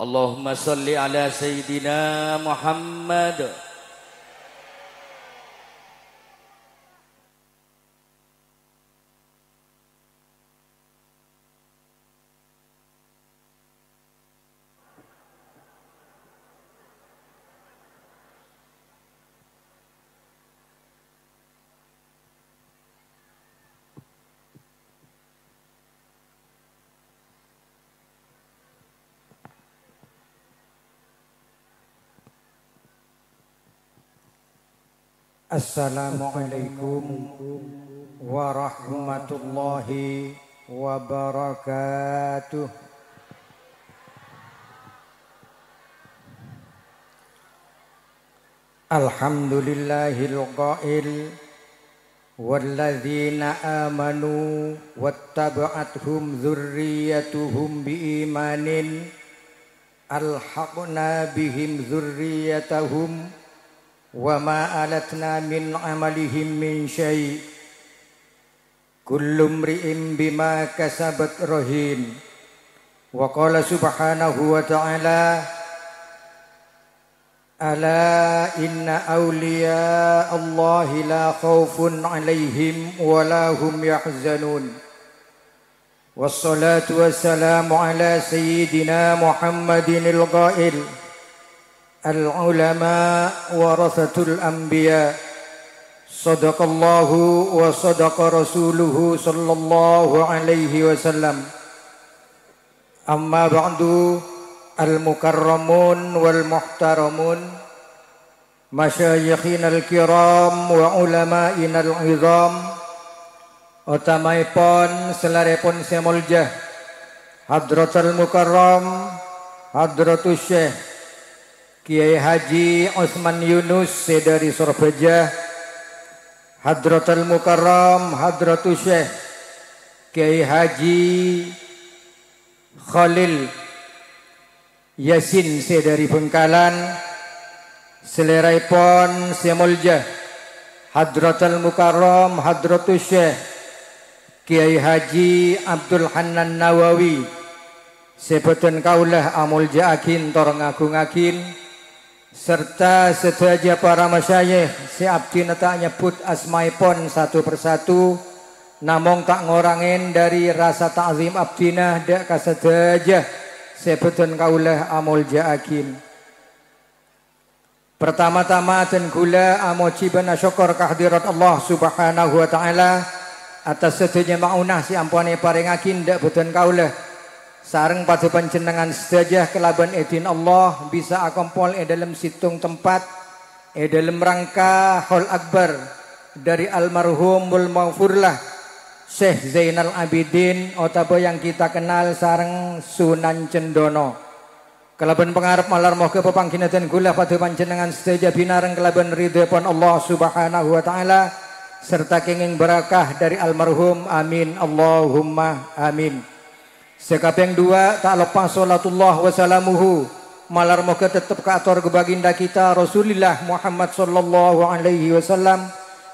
Allahumma salli ala Sayyidina Muhammad. Assalamualaikum warahmatullahi wabarakatuh. Alhamdulillahil qail walladzina amanu wattaba'athum dzurriyyatuhum biimanin alhaqna bihim dzurriyyatahum wa ma alatna min amalihim min syai' kullu imri'in bima kasabat rahin. Wa qala subhanahu wa ta'ala ala inna awliya Allahi la khawfun 'alaihim wa la hum yahzanun. Wassalatu wassalamu ala sayyidina Muhammadinil qail al-ulama warathatul anbiya sadaqallahu wa sadaqa rasuluhu sallallahu alaihi wasallam. Amma ba'du, al-mukarramun wal muhtaramun masyayikhina al-kiram wa ulama'ina al-izam utamaipun selaripun semuljah hadratul mukarram hadratus syekh Kiai Haji Osman Yunus dari Surabaya, Hadratul Mukarram Hadratul Syekh Kiai Haji Khalil Yasin dari Bengkalan, seleraipun semuljah Hadratul Mukarram Hadratul Syekh Kiai Haji Abdul Hanan Nawawi, sebutan kaulah amulja akin torong agung akin, serta sedaya para masyayikh si abdi tak nyebut asmaipun satu persatu, namung tak ngorangin dari rasa ta'zim abdina dak kasedaya sebutan kaulah amulja akin. Pertama-tama dan gula amoci bana syukur kehadirat Allah subhanahu wa ta'ala atas sedaya maunah si ampune paringakin dak beten kaulah sareng pada panjenengan sedaya kelaban edin Allah bisa akompol dalam situng tempat dalam rangka hol akbar dari almarhumul maghfurlah Syekh Zainal Abidin otabo yang kita kenal sareng Sunan Cendono. Kelaban pengarep malar moga pepangkinatan gula pada panjenengan sedaya binareng kelaban ridhepun Allah subhanahu wa ta'ala serta kenging barakah dari almarhum, amin Allahumma amin. Sekapeng dua tak lepas salatullah wassalamuhu malar moga tetap ke atur kebaginda kita Rasulullah Muhammad sallallahu alaihi wasallam,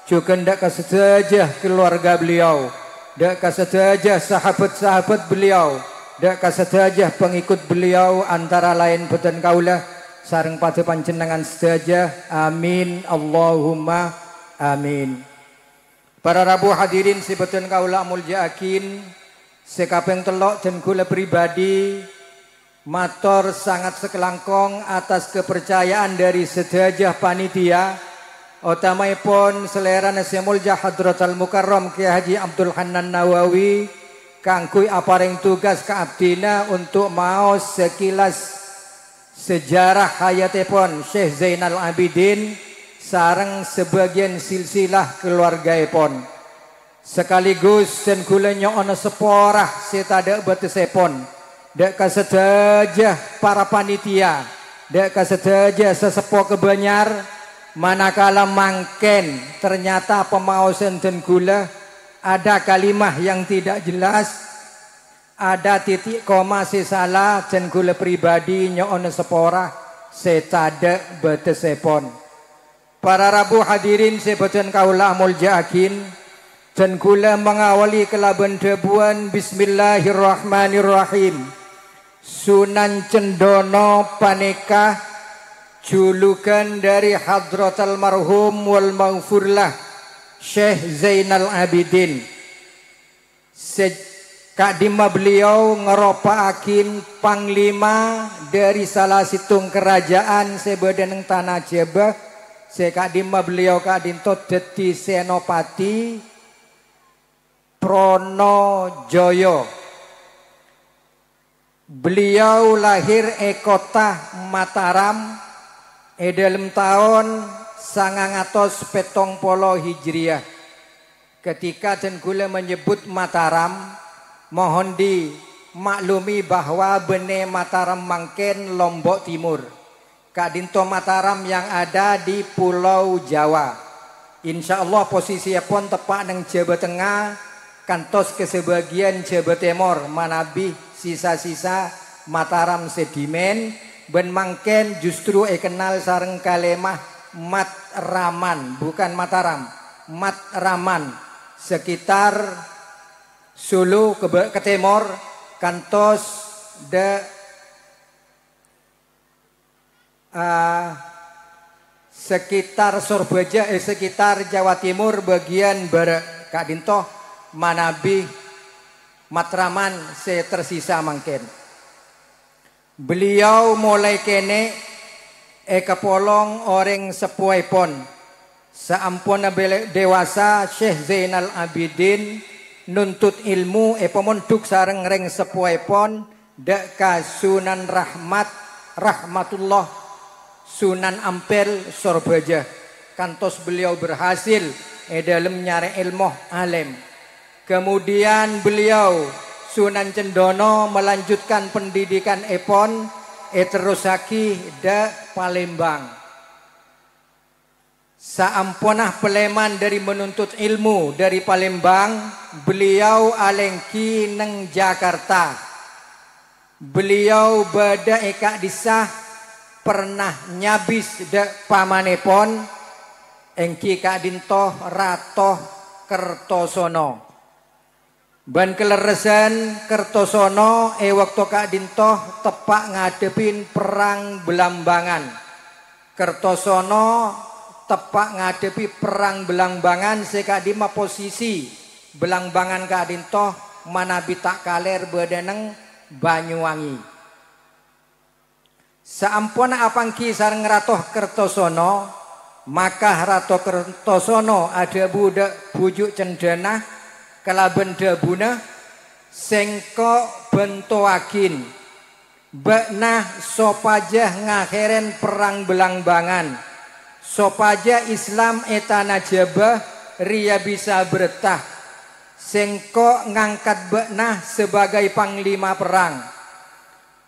juga ndak kesedaja keluarga beliau, ndak kesedaja sahabat-sahabat beliau, ndak kesedaja pengikut beliau antara lain beten kaulah sareng pada panjenengan sedaja, amin Allahumma amin. Para rabu hadirin si beten kaulah mulja akin sekapeng telok dan gula pribadi matur sangat sekelangkong atas kepercayaan dari sedajah panitia utamaipun selera nasyamulja Hadratul Mukarram Kiai Haji Abdul Hanan Nawawi kangkui apareng tugas ke abdina untuk mau sekilas sejarah hayatipun Syekh Zainal Abidin sareng sebagian silsilah keluargaipun. Sekaligus dan gulanya ono seporah setada batasipun dak kasedaja para panitia dak kasedaja sesepuh kebanyar manakala mangken ternyata pemausan dan gula ada kalimah yang tidak jelas, ada titik koma salah dan gula pribadi nyono seporah setada batasipun. Para rabu hadirin sebeten kaula mulja akin dan gula mengawali kelaban debuan bismillahirrahmanirrahim. Sunan Cendono Paneka, julukan dari Hadratal Marhum wal Maghfurlah Syekh Zainal Abidin. Kadima beliau ngeropaakin panglima dari salah situng kerajaan sebedeneng tanah Jebah. Sekadima beliau kadinto dadi senopati Pronojoyo. Beliau lahir kota Mataram dalam tahun 970 Hijriah. Ketika Tengkule menyebut Mataram, mohon dimaklumi bahwa bene Mataram mangken Lombok Timur. Kadinto Mataram yang ada di Pulau Jawa. Insya Allah posisinya pun tepat neng Jawa Tengah, kantos ke sebagian Jawa Timur, manabi sisa-sisa Mataram sedimen. Ben mangken justru kenal sareng kalemah Matraman, bukan Mataram, Matraman, sekitar Sulu ke timur, kantos sekitar Surabaya, sekitar Jawa Timur bagian barat. Kadinto manabi Matraman se tersisa mangken. Beliau mulai kene kepolong orang sepuaipon. Saampun dewasa Syekh Zainal Abidin nuntut ilmu pemonduk sareng reng sepuaipon dak ka Sunan Rahmatullah Sunan Ampel Surabaya. Kantos beliau berhasil dalam nyari ilmu alim. Kemudian beliau Sunan Cendono melanjutkan pendidikan epon terusaki da Palembang. Saampunah peleman dari menuntut ilmu dari Palembang, beliau alengki neng Jakarta. Beliau bada eka disah pernah nyabis da pamanepon engki kak dintoh Ratoh Kertosono. Ban keleresan Kertosono waktu kak dintoh tepak ngadepin perang Belambangan. Kertosono tepak ngadepi perang Belambangan sekadima posisi Belambangan kak dintoh manabi tak kaler bedeneng Banyuwangi. Saampuna apangki sareng Ratoh Kertosono, maka Ratoh Kertosono ada budak bujuk cendana kalaben dabuna sengko bentoakin baknah sopajah ngaheren perang Belambangan. Sopaja Islam etana Jabah ria bisa bertah. Sengko ngangkat baknah sebagai panglima perang.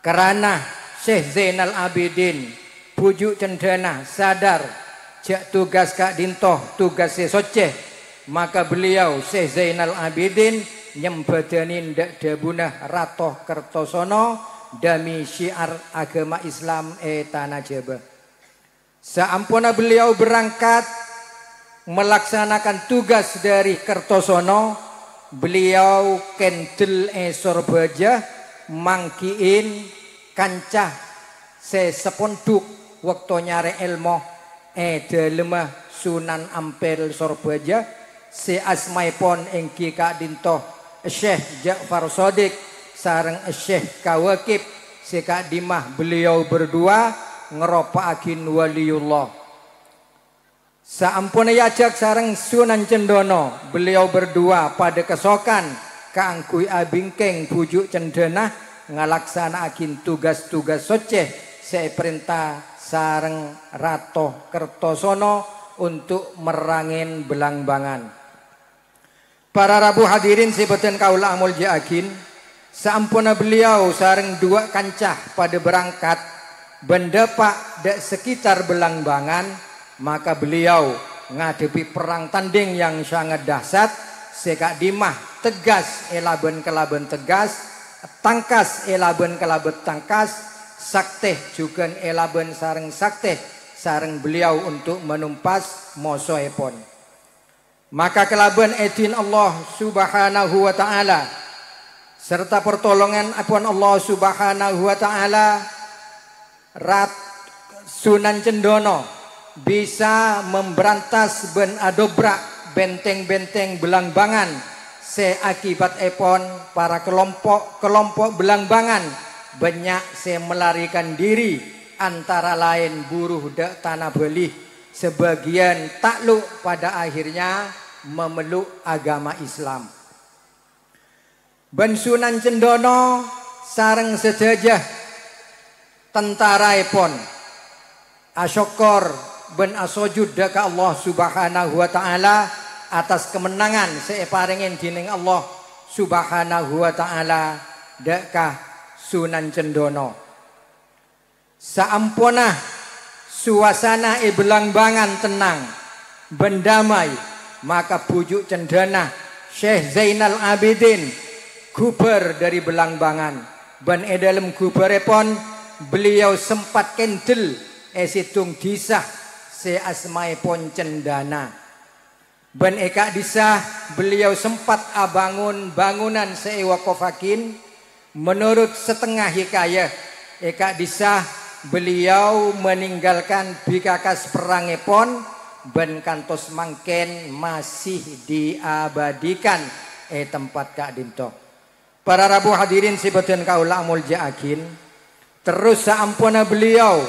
Karena Syekh Zainal Abidin pujuk cendana sadar jak tugas kak dintoh tugas soceh, maka beliau Syekh Zainal Abidin nyembadanin dak dabunah Ratoh Kertosono dami syiar agama Islam tanah Jabah. Saampuna beliau berangkat melaksanakan tugas dari Kertosono, beliau kendel Surabaya mangkiin kancah seseponduk waktu nyare ilmu dalemah Sunan Ampel Surabaya se asmaipon engki kak dintoh Syekh Ja'far Shadiq sareng Syekh Kawakib se kak dimah beliau berdua ngeropaakin waliullah. Saampuna yajak sareng Sunan Cendono, beliau berdua pada kesokan kaangkui abingkeng bujuk cendana ngalaksanakin tugas-tugas soceh saya perintah sareng Ratoh Kertosono untuk merangin Belambangan. Para rabu hadirin sebutan kaula amul jaakin, saampuna beliau sareng dua kancah pada berangkat bendepak dek sekitar Belambangan, maka beliau ngadepi perang tanding yang sangat dahsyat. Sekak dimah tegas elaben kelaben tegas, tangkas elaben kelaben tangkas, sakteh juga elaben sareng sakteh sareng beliau untuk menumpas mosoepon. Maka kelaben edin Allah Subhanahu wa taala serta pertolongan apun Allah Subhanahu wa taala, Sunan Cendono bisa memberantas ben adobrak benteng-benteng Belangbangan seakibat epon para kelompok Belangbangan banyak se melarikan diri, antara lain buruh dek tanah belih, sebagian takluk pada akhirnya memeluk agama Islam. Ben Sunan Cendono sareng sedajah tentara epon asyokor ben asojud deka Allah Subhanahu wa taala atas kemenangan separingin dining Allah Subhanahu wa taala deka Sunan Cendono. Saampunah suasana Belangbangan tenang bendamai, maka bujuk cendana Syekh Zainal Abidin guber dari Belangbangan. Ben edalem guberepon beliau sempat kendel esitung disah se asmai pon cendana. Ben eka disah beliau sempat abangun bangunan sewakofakin. Menurut setengah hikayah eka disah beliau meninggalkan bikakas perangepon ben kantos mangken masih diabadikan tempat Kak Dinto. Para rabu hadirin sibatin kaula muljaakin, terus saampuna beliau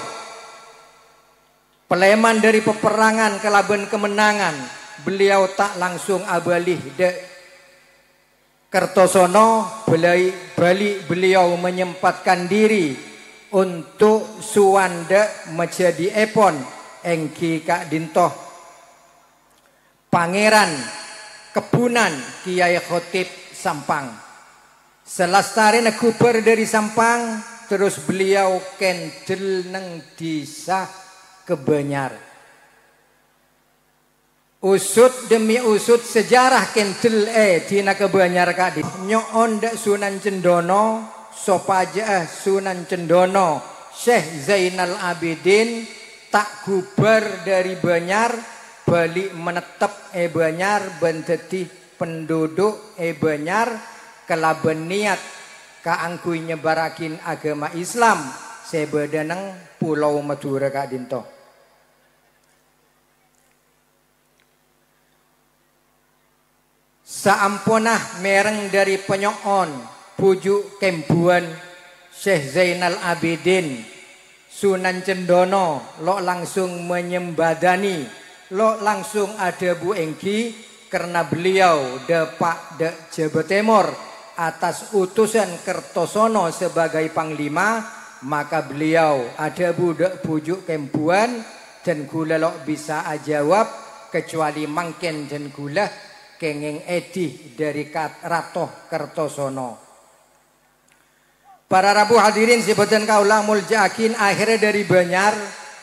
peleman dari peperangan kelaban kemenangan, beliau tak langsung abalih de Kertosono, balik beliau menyempatkan diri untuk suwanda menjadi epon engki Kak Dintoh Pangeran Kebunan Kiai Khotib Sampang. Selastari neguber dari Sampang, terus beliau kendel neng desa Kebenyar. Usut demi usut sejarah kendel dina Kebenyar Kak Dintoh. Nyoon dak Sunan Cendono, sopaja Sunan Cendono Syekh Zainal Abidin tak guber dari Banyar, balik menetap Banyar benteti penduduk Banyar kelaben niat kaangkui nyebarakin agama Islam sebedaneng Pulau Madura Kak Dintoh. Saampunah mereng dari penyoon pujuk kembuan Syekh Zainal Abidin, Sunan Cendono lo langsung menyembadani, lo langsung ada Bu Engki karena beliau Pak de Jawa Timur atas utusan Kertosono sebagai panglima, maka beliau ada budak pujuk kembuan dan gula lo bisa ajawab kecuali mangken dan gula kenging edih dari Ratoh Kertosono. Para rabu hadirin sibadan kaula muljaakin, akhirnya dari Banyar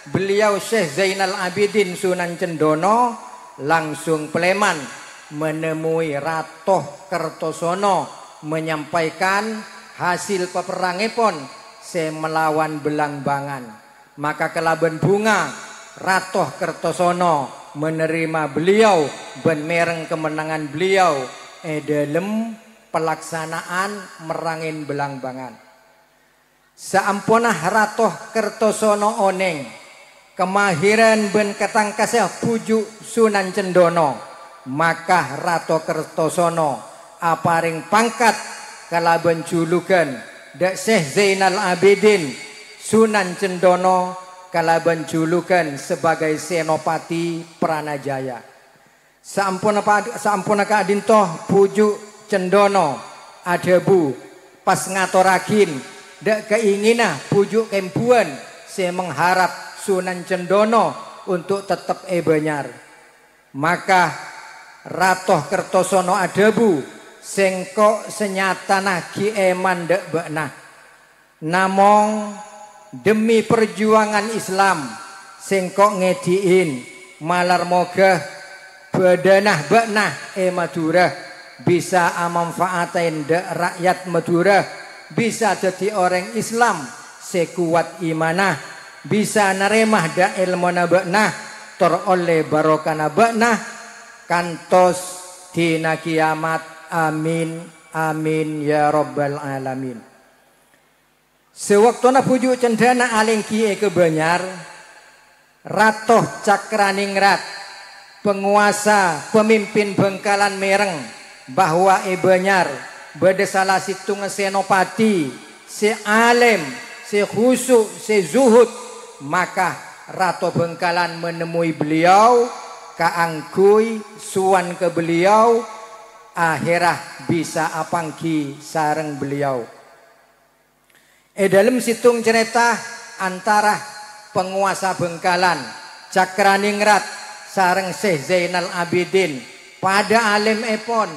beliau Syekh Zainal Abidin Sunan Cendono langsung peleman menemui Ratoh Kertosono menyampaikan hasil peperangipun se melawan Belangbangan. Maka kelaban bunga Ratoh Kertosono menerima beliau ben mereng kemenangan beliau dalam pelaksanaan merangin Belangbangan. Saampunah Ratoh Kertosono oneng kemahiran ben ketangkasnya pujuk Sunan Cendono, maka Ratoh Kertosono aparing pangkat kalaban julukan dak Syekh Zainal Abidin Sunan Cendono kalaban julukan sebagai Senopati Pranajaya. Sampuna Kak Dintoh pujuk Cendono adabu pas ngatorakin dak keinginah pujuk kembuan se mengharap Sunan Cendono untuk tetap Banyar. Maka Ratoh Kertosono adabu sengkok senyatana ki eman dak baknah. Namong demi perjuangan Islam sengkok ngediin malar moga badanah baknah Madura bisa amanfaatain dak rakyat Madura, bisa jadi orang Islam sekuat imanah, bisa neremah dak ilmu baknah teroleh barokana baknah kantos dina kiamat, amin Amin ya rabbal alamin. Sewaktuna pujuk cendana alengki kebenyar ratoh cakraningrat penguasa pemimpin Bengkalan Mereng bahwa benyar bedesalah situng senopati se alim se khusyuk se zuhud, maka Rato Bengkalan menemui beliau kaangkui suan ke beliau akhirah bisa apangki sareng beliau. Dalam situng cerita antara penguasa Bengkalan Cakraningrat sareng Syekh Zainal Abidin pada alim epon,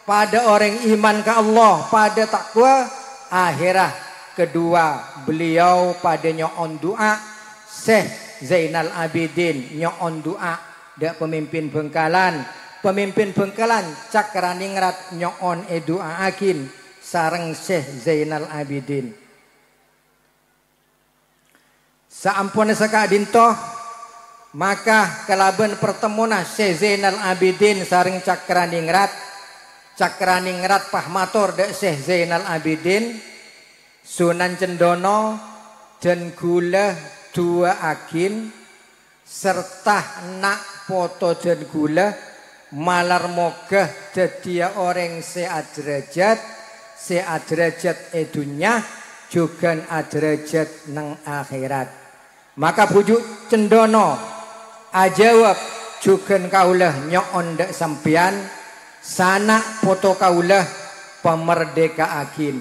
pada orang iman ke Allah, pada takwa, akhirah kedua beliau pada nyoon doa. Syekh Zainal Abidin nyoon doa dak pemimpin Bengkalan, pemimpin Bengkalan Cakraningrat nyoon doa akin sareng Syekh Zainal Abidin. Saampun sekak dintoh maka kelaban pertemuan Syekh Zainal Abidin sareng Cakraningrat pahmator dek Syekh Zainal Abidin Sunan Cendono dan gula dua akin serta nak foto dan gula malar mogah dedia orang seadrejat edunya juga adrajat nang akhirat. Maka bujuk Cendono ajawab juga kaulah nyoon dek sampian sana foto kaulah pemerdeka akin.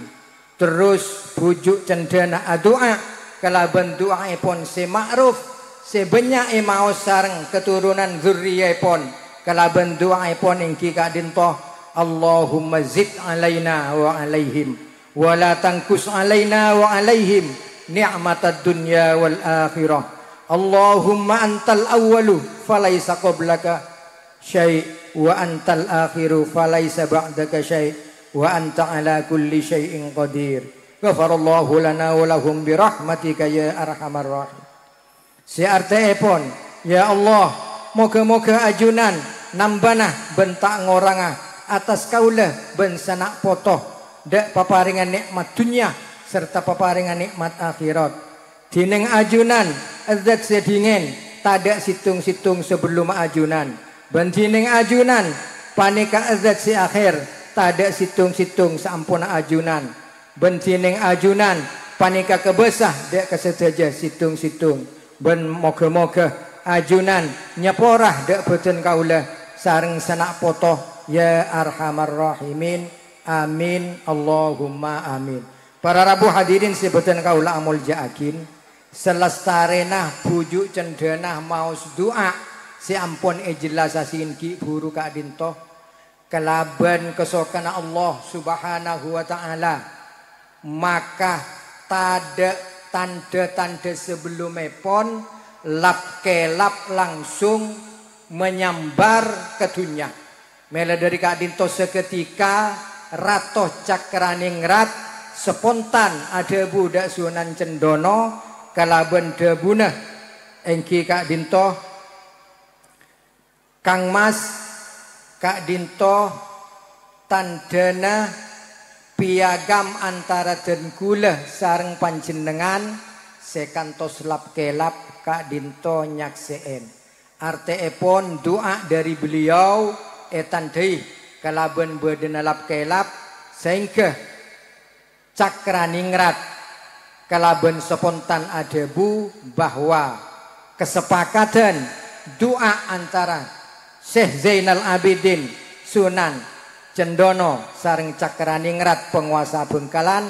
Terus bujuk Cendana doa kalaban doa epon se ma'ruf se banyak mau sareng keturunan zuriyah epon kalaban doa epon ingki kadintoh Allahumma zid alaina wa alaihim wa la tangkus alaina wa alaihim ni'matad dunya wal akhirah. Allahumma antal awwalu falaysa qablaka syai' wa antal akhiru falaysa ba'daka syai' wa anta ala kulli syai'in qadir. Ghafarallahu lana wa lahum birahmatika ya arhamar rahim. Siarteepon ya Allah moga-moga ajunan nambanah bentak ngoranga atas kaulah ben sanak potoh dak paparingan nikmat dunya serta paparingan nikmat akhirat. Dineng ajunan azat sedingen tada situng-situng sebelum ajunan. Ben dineng ajunan panika azat si akhir tada situng-situng saampuna ajunan. Ben dineng ajunan panika kebesah dek kesedaja situng-situng. Ben moga-moga ajunan nyeporah dek beten kaulah sareng sanak potoh ya arhamar rahimin. Amin Allahumma amin. Para rabu hadirin sebutan kaula amul jaakin selestarena bujuk Cendana maus doa si ampun ijlasasin ki buru kak dintoh kelaban kesokan Allah subhanahu wa ta'ala, maka tanda-tanda sebelum pon lap kelap langsung menyambar ke dunia. Mela dari kak dintoh seketika Ratoh Cakraningrat spontan ada budak Sunan Cendono kalaban debuna engki kak dinto Kang Mas kak dinto tandana piagam antara den kula sareng panjenengan sekantos lap kelap kak dinto nyakseen arteepon doa dari beliau etandai kalaban bedena lap kelap sehingga Cakraningrat kalaban spontan adebu bahwa kesepakatan doa antara Syekh Zainal Abidin Sunan Cendono sareng Cakraningrat penguasa Bengkalan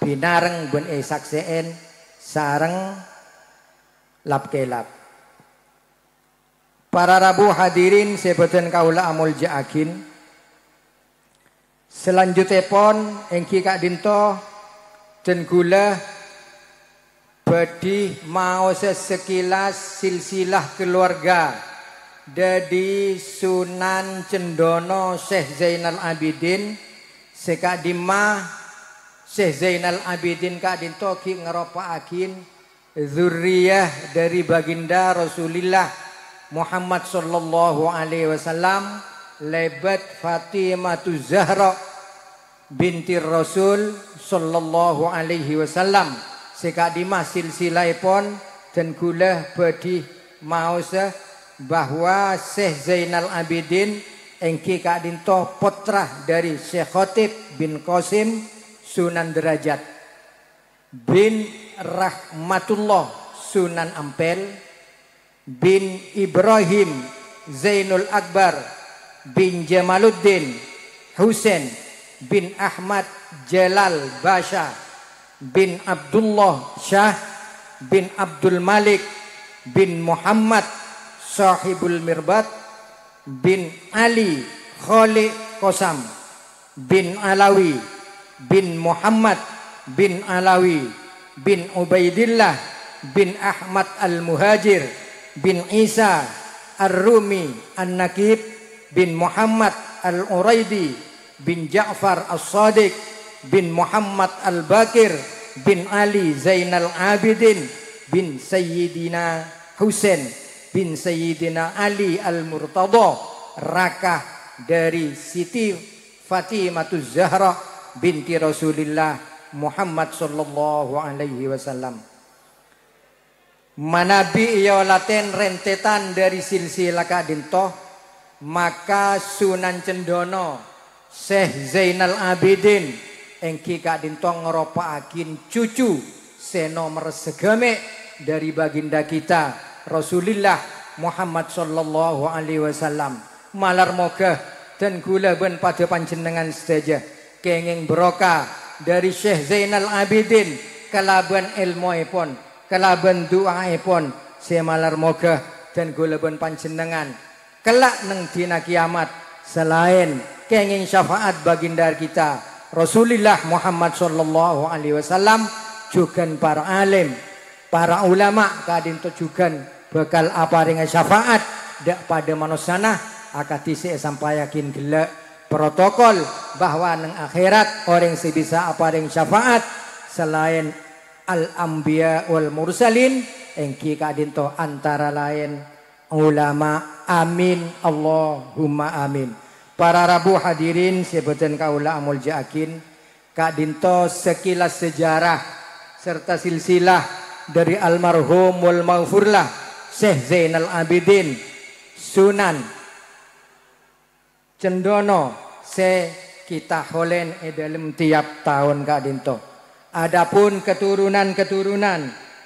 binareng ben sakseen sareng lap kelap. Para rabu hadirin sebeten kaula amul jaakin. Selanjutnya pon engki kak dinto dan gula badi mau sesekilas silsilah keluarga dari Sunan Cendono Syekh Zainal Abidin sekak dimah Syekh Zainal Abidin kak dinto ki ngeropaakin zuriyah dari baginda Rasulullah Muhammad sallallahu alaihi wasallam lebat Fatimah Zahra binti Rasul sallallahu alaihi wasallam. Seka dimah silsilaipun dan kula badih maosa bahwa Syekh Zainal Abidin engki kadinto putra dari Syekh Khatib bin Qasim Sunan Derajat bin Rahmatullah Sunan Ampel bin Ibrahim Zainul Akbar bin Jamaluddin Husain bin Ahmad Jalal Basha bin Abdullah Shah bin Abdul Malik bin Muhammad Sahibul Mirbat bin Ali Khali Qasam bin Alawi bin Muhammad bin Alawi bin Ubaidillah bin Ahmad Al-Muhajir bin Isa Ar-Rumi An-Nakib bin Muhammad Al-Uraidi bin Ja'far As-Sadiq bin Muhammad Al-Bakir bin Ali Zainal Abidin bin Sayyidina Husain bin Sayyidina Ali Al-Murtada, rakah dari Siti Fatimatuz Zahra binti Rasulillah Muhammad sallallahu alaihi wasallam. Manabi ia laten rentetan dari silsilah kadintoh, maka Sunan Cendono Syekh Zainal Abidin engki kadintoh ngeropaakin cucu senomor segame dari baginda kita Rasulullah Muhammad sallallahu alaihi wasallam. Malar moga dan gula ben pada panjenengan saja kenging berokah dari Syekh Zainal Abidin kalaban ilmuipun kalaban doaipun semalar moga dan gula ben panjenengan kelak neng dina kiamat selain kenging syafaat baginda kita Rasulullah Muhammad sallallahu alaihi wasallam juga para alim para ulama kadinto juga bakal aparinga syafaat dak pada manusana akatise sampai yakin gelak protokol bahwa neng akhirat orang si bisa aparing syafaat selain al-anbiya wal mursalin engki kadinto antara lain ulama. Amin Allahumma amin. Para rabu hadirin sebutan kaula amul jaakin kadinto sekilas sejarah serta silsilah dari almarhum wal maghfurlah Syekh Zainal Abidin Sunan Cendono se kita holen dalam tiap tahun kadinto. Adapun keturunan-keturunan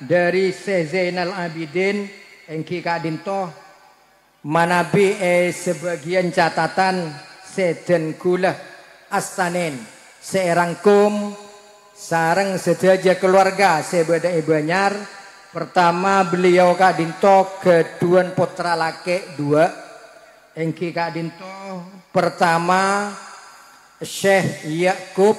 dari Syekh Zainal Abidin engki kadinto manabi sebagian catatan seden kula astanen seerangkum sareng sedaja keluarga sebeda Banyar. Pertama beliau kadinto keduan putra laki dua engki kadinto pertama Syekh Yakub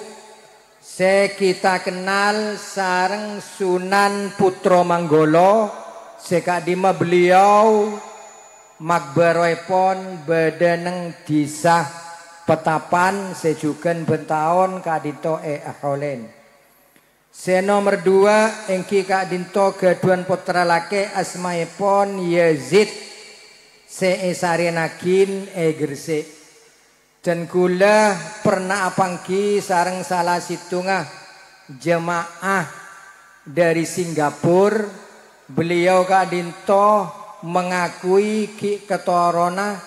se kita kenal sareng Sunan Putra Manggolo sekadima beliau magbaroipon bedeneng disah Petapan sejuken bentaon kadinto aholen. Se nomor 2 engki kadinto keduan putra laki asmaipon Yazid se sarenakin Gresik. Dan kula pernah apangki sareng salah situngah jemaah dari Singapura. Beliau kadinto mengakui ketorona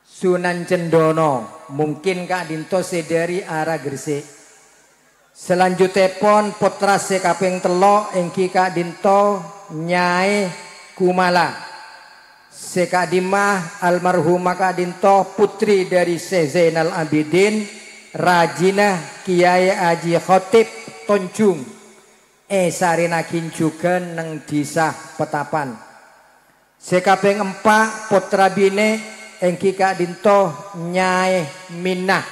Sunan Cendono, mungkin kadinto sedari arah Gresik. Selanjutnya pon putra sekaping telo engki kadinto Nyai Kumala. Sekadimah almarhumah kadinto putri dari Syekh Zainal Abidin Rajinah Kiai Haji Khatib Tonjung sarinakin juga neng disah Petapan. Sekaping 4 putra bine engki kadinto Nyai Minah.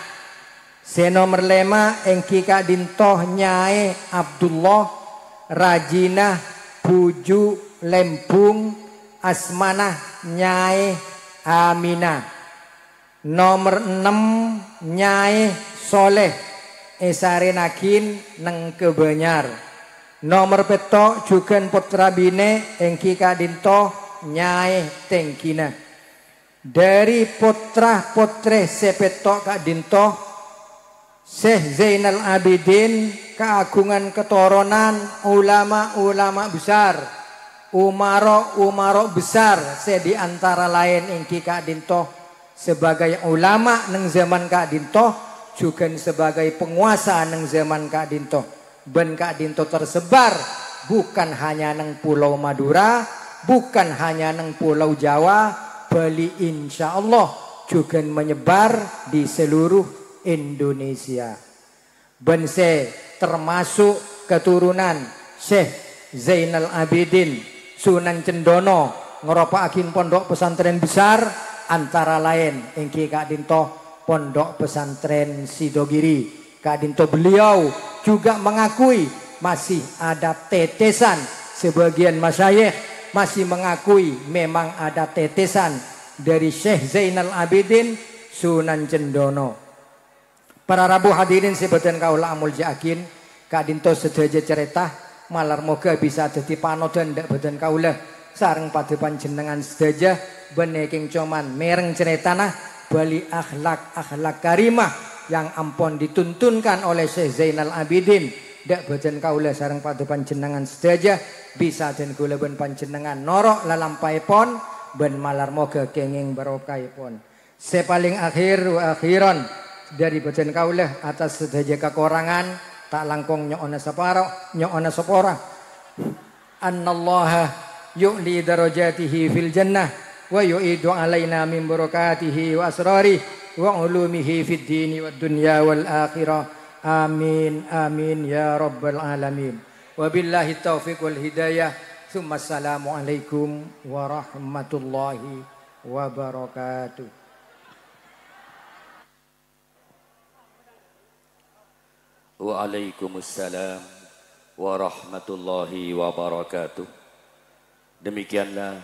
Senomor 5 engki kadinto Nyai Abdullah Rajinah Buju Lembung Asmanah Nyai Aminah. Nomor 6 Nyai Soleh sarenakin neng Kebanyar. Nomor petok juga putra bine engki kadinto Nyai Tengkina. Dari putra putre sepetok kadinto Syekh Zainal Abidin keagungan keturunan ulama-ulama besar, umaro besar, di antara lain ingki Kak Dinto sebagai ulama neng zaman Kak Dinto, juga sebagai penguasa neng zaman Kak Dinto. Ben Kak Dinto tersebar bukan hanya neng Pulau Madura, bukan hanya neng Pulau Jawa, bali insya Allah juga menyebar di seluruh Indonesia. Ben termasuk keturunan Syekh Zainal Abidin Sunan Cendono ngeropaakin pondok pesantren besar antara lain ingki Kak Dinto pondok pesantren Sidogiri. Kak Dinto beliau juga mengakui masih ada tetesan sebagian masyayikh masih mengakui memang ada tetesan dari Syekh Zainal Abidin Sunan Cendono. Para rabu hadirin sebadan kaula amul jakin Kak Dinto sedaja cerita malar moga bisa dadi panodan ndak badan kaula sareng pada panjenengan sedaja beneking coman mereng ceritana bali akhlak karimah yang ampun dituntunkan oleh Syekh Zainal Abidin ndak badan kaula sareng pada panjenengan sedaja bisa den kula ben panjenengan norok lalampaipun ben malar moga kenging barokahipun. Sepaling akhir wa akhiran dari badan kaulah atas sedaja kekurangan tak langkung nyokona saparo nyokona sapora annallaha yu'li darajatihi fil jannah wa yu'idu alaina min barakatihi wa asrari wa ulumihi fid dini wad dunya wal akhirah amin amin ya rabbal alamin wabillahi taufiq wal hidayah summa assalamu alaikum warahmatullahi wabarakatuh. Waalaikumsalam warahmatullahi wabarakatuh. Demikianlah